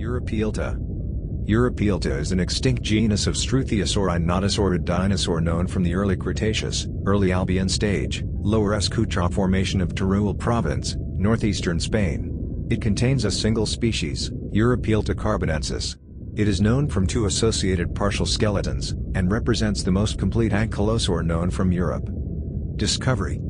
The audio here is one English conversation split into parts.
Europelta. Europelta is an extinct genus of struthiosaurine nodosaurid dinosaur known from the Early Cretaceous, early Albian stage, lower Escucha formation of Teruel province, northeastern Spain. It contains a single species, Europelta carbonensis. It is known from two associated partial skeletons, and represents the most complete ankylosaur known from Europe. Discovery.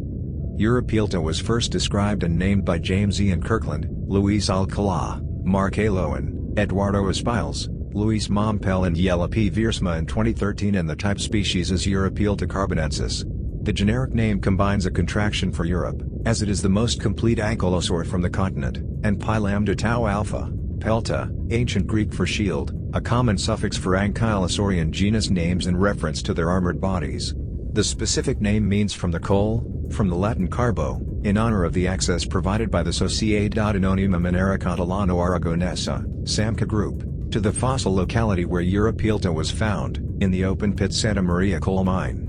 Europelta was first described and named by James Ian Kirkland, Luis Alcala, Mark A. Lowen, Eduardo Espiles, Luis Mompel and Yella P. Viersma in 2013, and the type species is Europelta carbonensis. The generic name combines a contraction for Europe, as it is the most complete ankylosaur from the continent, and pi lambda tau alpha, pelta, ancient Greek for shield, a common suffix for ankylosaurian genus names in reference to their armored bodies. The specific name means from the coal, from the Latin carbo, in honor of the access provided by the Sociedad Anónima Minera Catalano Aragonesa, SAMCA group, to the fossil locality where Europelta was found, in the open-pit Santa Maria coal mine.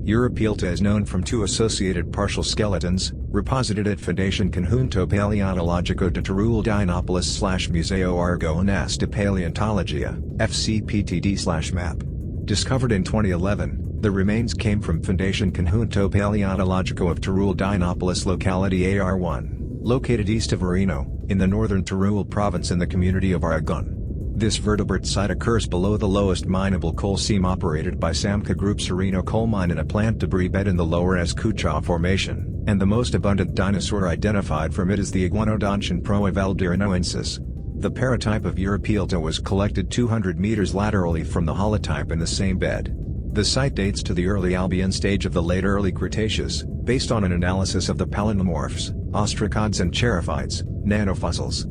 Europelta is known from two associated partial skeletons, reposited at Fundación Conjunto Paleontológico de Teruel Dinopolis/Museo Aragonés de Paleontología, FCPTD/MAP. Discovered in 2011, the remains came from Fundación Conjunto Paleontológico of Teruel Dinopolis locality AR1, located east of Merino, in the northern Teruel province in the community of Aragon. This vertebrate site occurs below the lowest mineable coal seam operated by SAMCA Group's Sereno coal mine in a plant debris bed in the lower Escucha formation, and the most abundant dinosaur identified from it is the Iguanodontian proevaldirinoensis. The paratype of Europelta was collected 200 meters laterally from the holotype in the same bed. The site dates to the early Albian stage of the late Early Cretaceous, based on an analysis of the palynomorphs, ostracods and charophytes, nanofossils.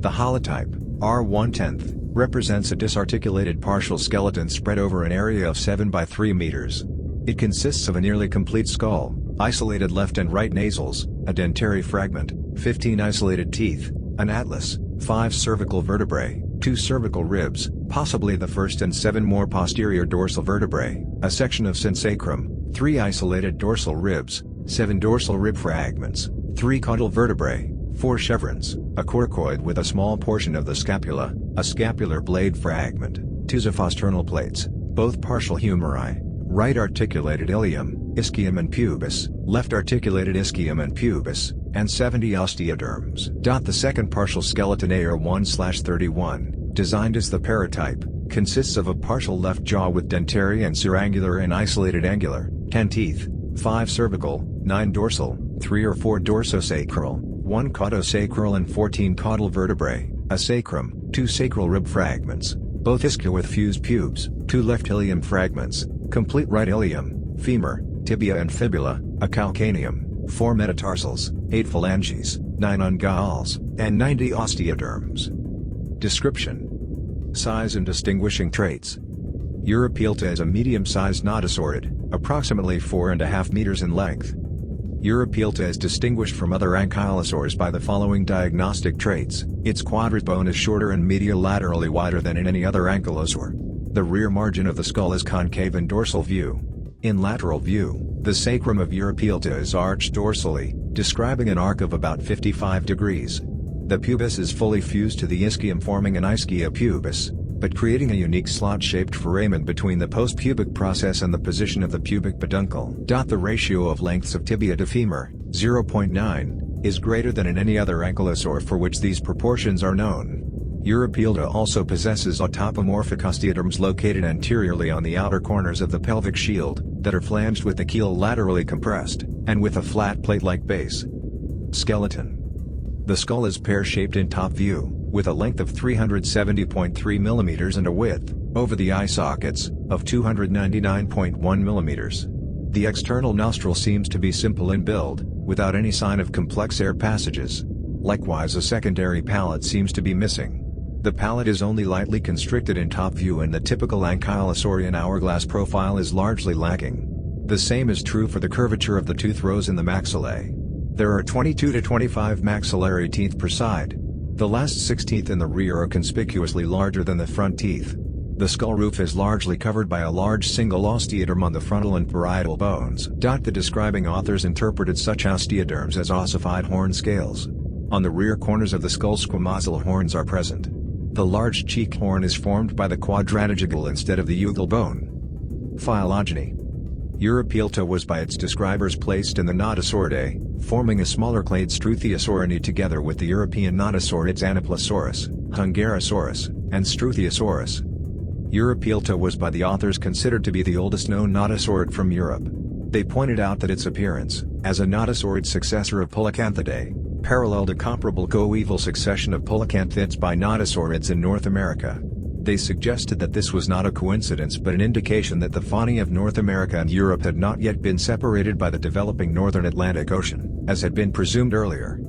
The holotype, R110, represents a disarticulated partial skeleton spread over an area of 7 by 3 meters. It consists of a nearly complete skull, isolated left and right nasals, a dentary fragment, 15 isolated teeth, an atlas, 5 cervical vertebrae, 2 cervical ribs, possibly the first, and 7 more posterior dorsal vertebrae, a section of synsacrum, 3 isolated dorsal ribs, 7 dorsal rib fragments, 3 caudal vertebrae, 4 chevrons, a coracoid with a small portion of the scapula, a scapular blade fragment, 2 xophosternal plates, both partial humeri, right articulated ilium, ischium and pubis, left articulated ischium and pubis, and 70 osteoderms. The second partial skeleton AR1/31, designed as the paratype, consists of a partial left jaw with dentary and cerangular and isolated angular, 10 teeth, 5 cervical, 9 dorsal, 3 or 4 dorsosacral, 1 caudosacral and 14 caudal vertebrae, a sacrum, 2 sacral rib fragments, both ischia with fused pubes, 2 left ilium fragments, complete right ilium, femur, tibia and fibula, a calcaneum, 4 metatarsals, 8 phalanges, 9 ungulals, and 90 osteoderms. Description. Size and distinguishing traits. Europelta is a medium-sized nodosaurid, approximately 4.5 meters in length. Europelta is distinguished from other ankylosaurs by the following diagnostic traits: its quadrate bone is shorter and medial-laterally wider than in any other ankylosaur. The rear margin of the skull is concave in dorsal view. In lateral view, the sacrum of Europelta is arched dorsally, describing an arc of about 55 degrees. The pubis is fully fused to the ischium, forming an ischia pubis, but creating a unique slot-shaped foramen between the post-pubic process and the position of the pubic peduncle. The ratio of lengths of tibia to femur, 0.9, is greater than in any other ankylosaur for which these proportions are known. Europelta also possesses autapomorphic osteoderms located anteriorly on the outer corners of the pelvic shield, that are flanged with the keel laterally compressed, and with a flat plate-like base. Skeleton. The skull is pear-shaped in top view, with a length of 370.3 mm and a width, over the eye sockets, of 299.1 mm. The external nostril seems to be simple in build, without any sign of complex air passages. Likewise, a secondary palate seems to be missing. The palate is only lightly constricted in top view, and the typical ankylosaurian hourglass profile is largely lacking. The same is true for the curvature of the tooth rows in the maxillae. There are 22 to 25 maxillary teeth per side. The last 6 teeth in the rear are conspicuously larger than the front teeth. The skull roof is largely covered by a large single osteoderm on the frontal and parietal bones. The describing authors interpreted such osteoderms as ossified horn scales. On the rear corners of the skull squamosal horns are present. The large cheek horn is formed by the quadradigital instead of the ugal bone. Phylogeny. Europelta was by its describers placed in the Nodosauridae, forming a smaller clade Struthiosaurine together with the European nodosaurids Ankylosaurus, Hungarosaurus, and Struthiosaurus. Europelta was by the authors considered to be the oldest known nodosaurid from Europe. They pointed out that its appearance, as a nodosaurid successor of Polycanthidae, paralleled a comparable coeval succession of polycanthids by nodosaurids in North America. They suggested that this was not a coincidence but an indication that the faunae of North America and Europe had not yet been separated by the developing northern Atlantic Ocean, as had been presumed earlier.